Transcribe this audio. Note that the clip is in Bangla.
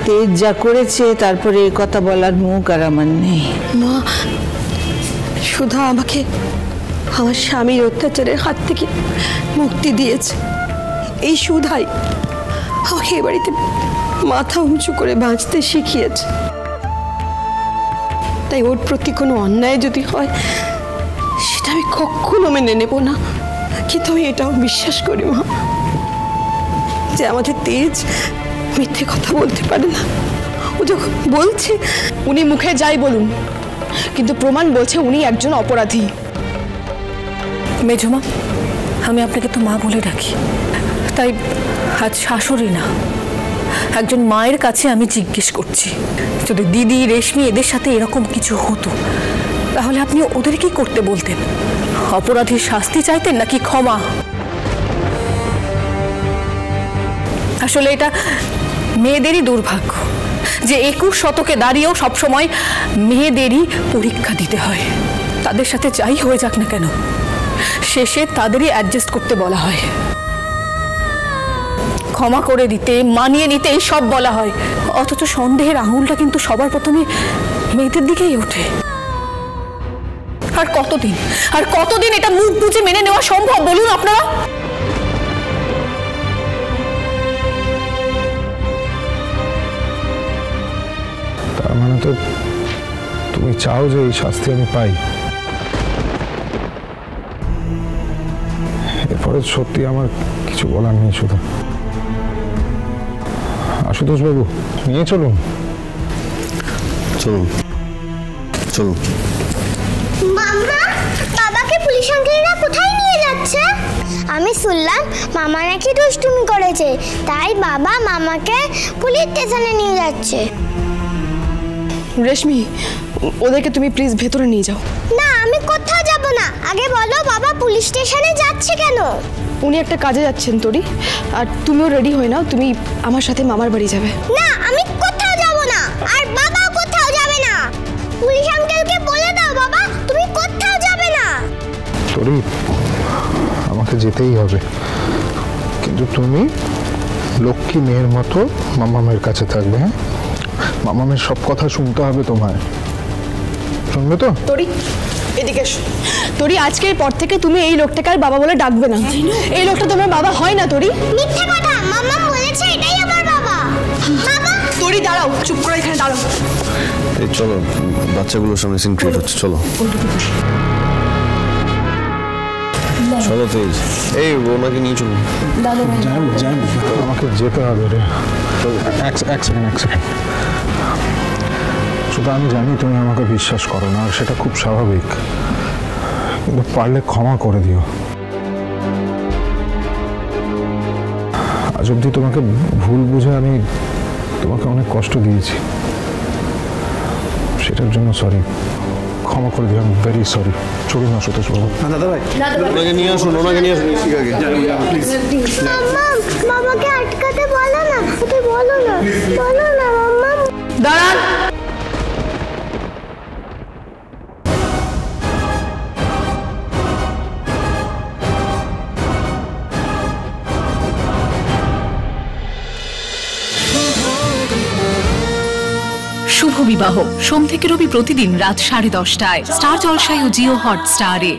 তেজ যা করেছে তারপরে এই কথা বলার মুখ আর আমার নেই। মা, সুধা আমাকে আমার স্বামীর অত্যাচারের হাত থেকে মুক্তি দিয়েছে। এই সুধাই আমাকে এ বাড়িতে মাথা উঁচু করে বাঁচতে শিখিয়েছে। তাই ওর প্রতি কোনো অন্যায় যদি হয় সেটা আমি কখনো মেনে নেব না। কিন্তু আমি এটাও বিশ্বাস করি মা, যে আমাদের তেজ মিথ্যে কথা বলতে পারে না। ও যখন বলছে, উনি মুখে যাই বলুন, কিন্তু প্রমাণ বলছে উনি একজন অপরাধী। মেজমা, আমি আপনাকে তো মা বলে ডাকি, তাই আজ শাশুড়ি না, একজন মায়ের কাছে আমি জিজ্ঞেস করছি, যদি দিদি, রেশমি এদের সাথে এরকম কিছু হতো তাহলে আপনি ওদের কি করতে বলতেন? অপরাধীর শাস্তি চাইতেন নাকি ক্ষমা? আসলে এটা মেয়েদেরই দুর্ভাগ্য যে 21 শতকে দাঁড়িয়েও সবসময় মেয়েদেরই পরীক্ষা দিতে হয়। তাদের সাথে যাই হয়ে যাক না কেন, শেষে তাদেরই অ্যাডজাস্ট করতে বলা হয়, ক্ষমা করে দিতে, মানিয়ে নিতে এই সব বলা হয়। অথচ সন্দেহের আঙুলটা কিন্তু সবার প্রথমে মেয়েদের দিকেই ওঠে। আর কতদিন এটা মুখ বুজে মেনে নেওয়া সম্ভব বলুন আপনারা? তার মানে তো তুমি চাও যে এই শাস্তি আমি পাই। এরপরে সত্যি আমার কিছু বলার নেই। শুধু আশুতোষ বাবু, নিয়ে চলুন। চলুন চলুন। মামা, বাবাকে পুলিশ আঙ্কেলরা কোথায় নিয়ে যাচ্ছে? আমি শুনলাম মামা নাকি দুষ্টুমি করেছে, তাই বাবা মামাকে পুলিশ স্টেশনে নিয়ে যাচ্ছে। রেশমি, ওদেরকে তুমি প্লিজ ভেতরে নিয়ে যাও। না, আমি কোথাও যাব না। আগে বলো বাবা পুলিশ স্টেশনে যাচ্ছে কেন? উনি একটা কাজে যাচ্ছেন তোরি, আর তুমিও রেডি হয়ে নাও, তুমি আমার সাথে মামার বাড়ি যাবে। না, আমি কোথাও যাব না, আর বাবা কোথাও যাবে না। পুলিশ আঙ্কেলকে বলে দাও বাবা তুমি কোথাও যাবে না। তোরি, আমাকে যেতেই হবে, কিন্তু তুমি লক্ষ্মী মেয়ের মতো মামামের কাছে থাকবে। হ্যাঁ, মামামের সব কথা শুনতে হবে তোমায়, শুনবে তো? তোরি, এদিকে এসো। তোরি, আজকের পর থেকে তুমি এই লোকটাকে আর বাবা বলে ডাকবে না। এই লোকটা তোমার বাবা হয় না। তোরি, মিথ্যে কথা, মামা বলেছে এটাই আমার বাবা। বাবা, তোরি দাঁড়াও, চুপ করে এখানে দাঁড়াও। এই চলো, বাচ্চাগুলোর সামনে সিন ক্রিয়েট হচ্ছে, চলো চলো তেজ। এই ওনাকে নিয়ে চলুন। আমাকে যেতে হবে রে। এক সেকেন্ড। শুধু আমি জানি তুমি আমাকে বিশ্বাস করো না, আর সেটা খুব স্বাভাবিক, কিন্তু পারলে ক্ষমা করে দিও। আজ অব্দি তোমাকে ভুল বুঝে আমি তোমাকে অনেক কষ্ট দিয়েছি, সেটার জন্য সরি, ক্ষমা করে দিও। Very sorry. চলুন না সতোষ বাবু। ওনাকে নিয়ে আসুন, ওনাকে নিয়ে আসুন। মাম্মা, মামাকে আটকাতে বলো না, ওকে বলো না মাম্মা। দাঁড়ান। শুভ বিবাহ সোম থেকে রবি প্রতিদিন রাত 10:30টায় স্টার জলসায় ও জিও হটস্টারে।